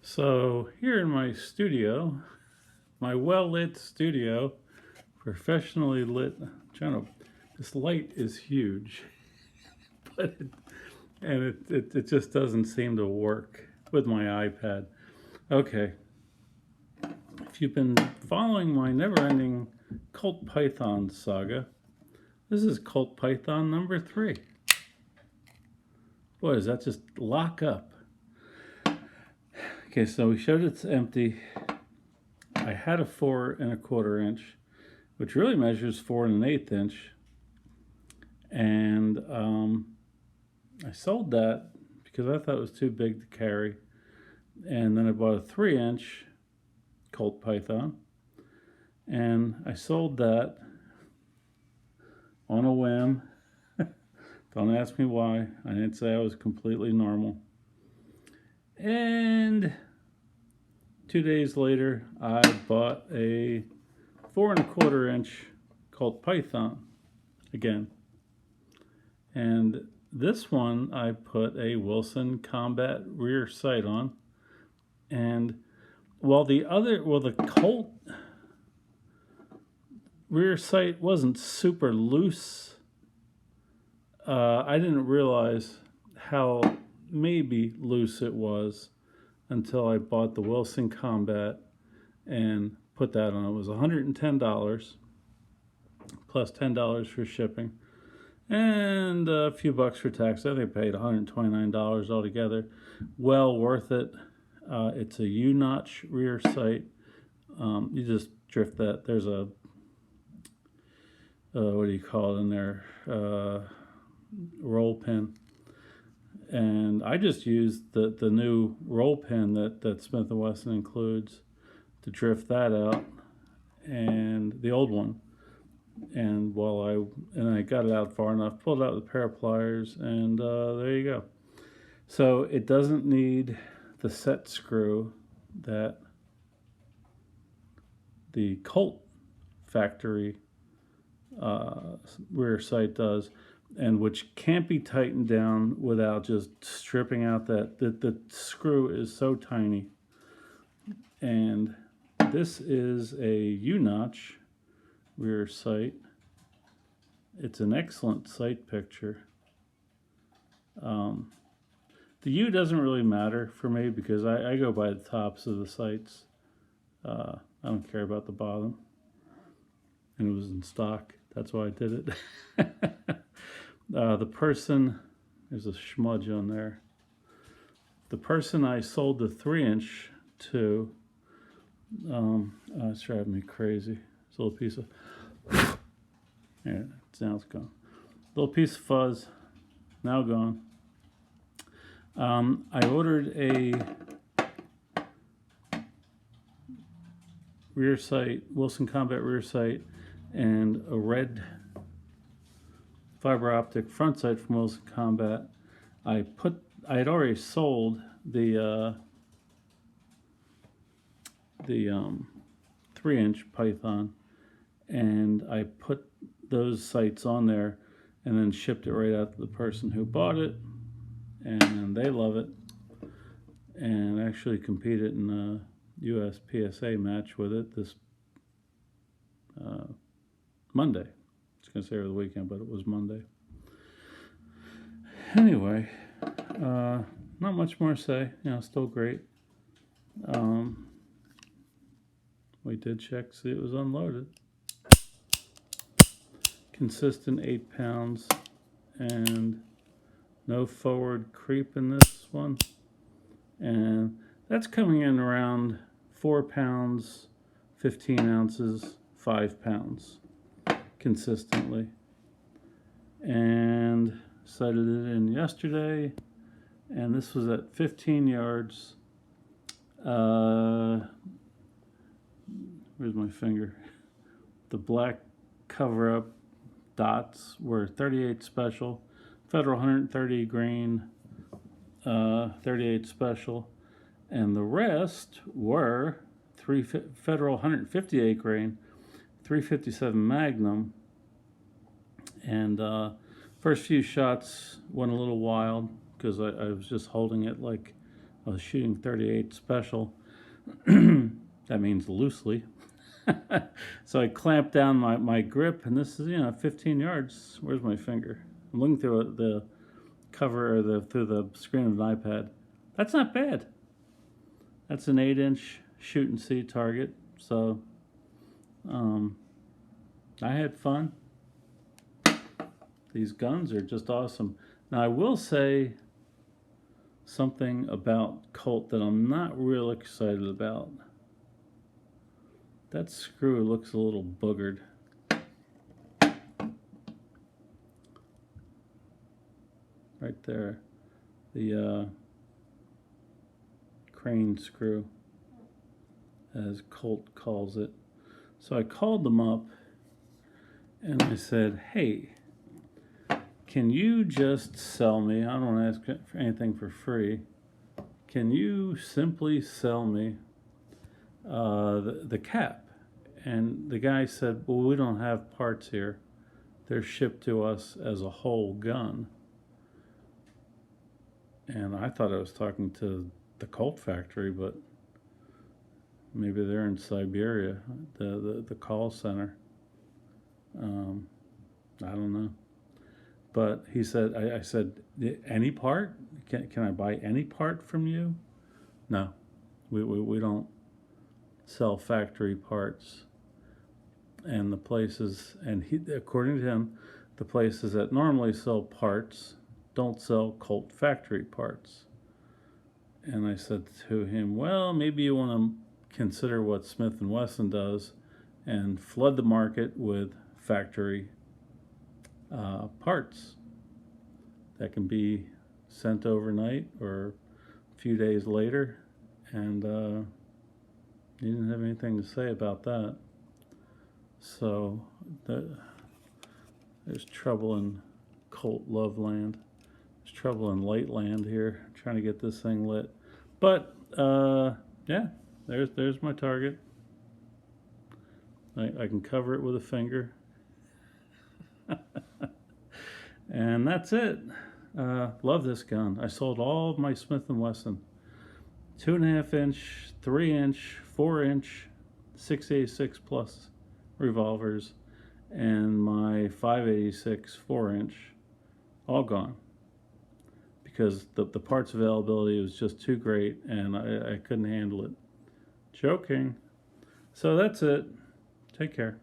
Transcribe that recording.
So here in my studio, my well-lit studio, professionally lit. This light is huge, but it just doesn't seem to work with my iPad. Okay, if you've been following my never-ending Colt Python saga, this is Colt Python number 3. Boy, does that just lock up. Okay, so we showed it's empty. I had a 4 1/4 inch, which really measures 4 1/8 inch. And I sold that because I thought it was too big to carry. And then I bought a 3 inch Colt Python. And I sold that on a whim. Don't ask me why. I didn't say I was completely normal. And 2 days later, I bought a 4 1/4 inch Colt Python again. And this one I put a Wilson Combat rear sight on. And while the Colt rear sight wasn't super loose, I didn't realize how maybe loose it was until I bought the Wilson Combat and put that on. It was $110 plus $10 for shipping and a few bucks for tax. I think I paid $129 altogether. Well worth it. It's a U-notch rear sight. You just drift that. There's a what do you call it in there? Roll pin. And I just used the new roll pin that Smith & Wesson includes to drift that out, and the old one. And I got it out far enough, pulled it out with a pair of pliers, and there you go. So it doesn't need the set screw that the Colt factory rear sight does, and which can't be tightened down without just stripping out the screw is so tiny. And this is a U-notch rear sight. It's an excellent sight picture. The U doesn't really matter for me because I go by the tops of the sights. I don't care about the bottom. And it was in stock. That's why I did it. The person, there's a smudge on there. The person I sold the 3 inch to, it's driving me crazy. It's a little piece of, yeah, now it's gone. Little piece of fuzz, now gone. I ordered a rear sight, Wilson Combat rear sight, and a red fiber optic front sight from Wilson Combat. I had already sold the 3 inch Python, and I put those sights on there and then shipped it right out to the person who bought it, and they love it, and actually competed in a US PSA match with it this Monday. I was going to say over the weekend, but it was Monday. Anyway, not much more to say. Still great. We did check, see it was unloaded. Consistent 8 pounds and no forward creep in this one. And that's coming in around 4 pounds, 15 ounces, 5 pounds consistently. And sighted it in yesterday, and this was at 15 yards. Where's my finger? The black cover-up dots were 38 special, Federal 130 grain, 38 special, and the rest were Federal 158 grain, 357 Magnum. And first few shots went a little wild because I was just holding it like I was shooting 38 special. That means loosely. So I clamped down my grip, and this is 15 yards. Where's my finger? I'm looking through the cover or through the screen of an iPad. That's not bad. That's an 8-inch shoot and see target. So I had fun. These guns are just awesome. Now I will say something about Colt that I'm not real excited about. That screw looks a little boogered. Right there. The crane screw, as Colt calls it. So I called them up and I said, hey, can you just sell me, I don't ask for anything for free, can you simply sell me the cap? And the guy said, well, we don't have parts here. They're shipped to us as a whole gun. And I thought I was talking to the Colt factory, but maybe they're in Siberia, the call center. I don't know. But he said, I said, any part? Can I buy any part from you? No, we don't sell factory parts. And the places, and according to him, the places that normally sell parts don't sell Colt factory parts. And I said to him, well, maybe you want to consider what Smith & Wesson does and flood the market with factory parts that can be sent overnight or a few days later. And he didn't have anything to say about that. So there's trouble in Colt Love Land. There's trouble in Light Land here, trying to get this thing lit. But yeah, there's my target. I can cover it with a finger. And that's it. Love this gun. I sold all of my Smith & Wesson 2.5 inch, 3 inch, 4 inch, 6.86 plus revolvers, and my 5.86 4 inch, all gone. Because the parts availability was just too great and I couldn't handle it. Joking. So that's it. Take care.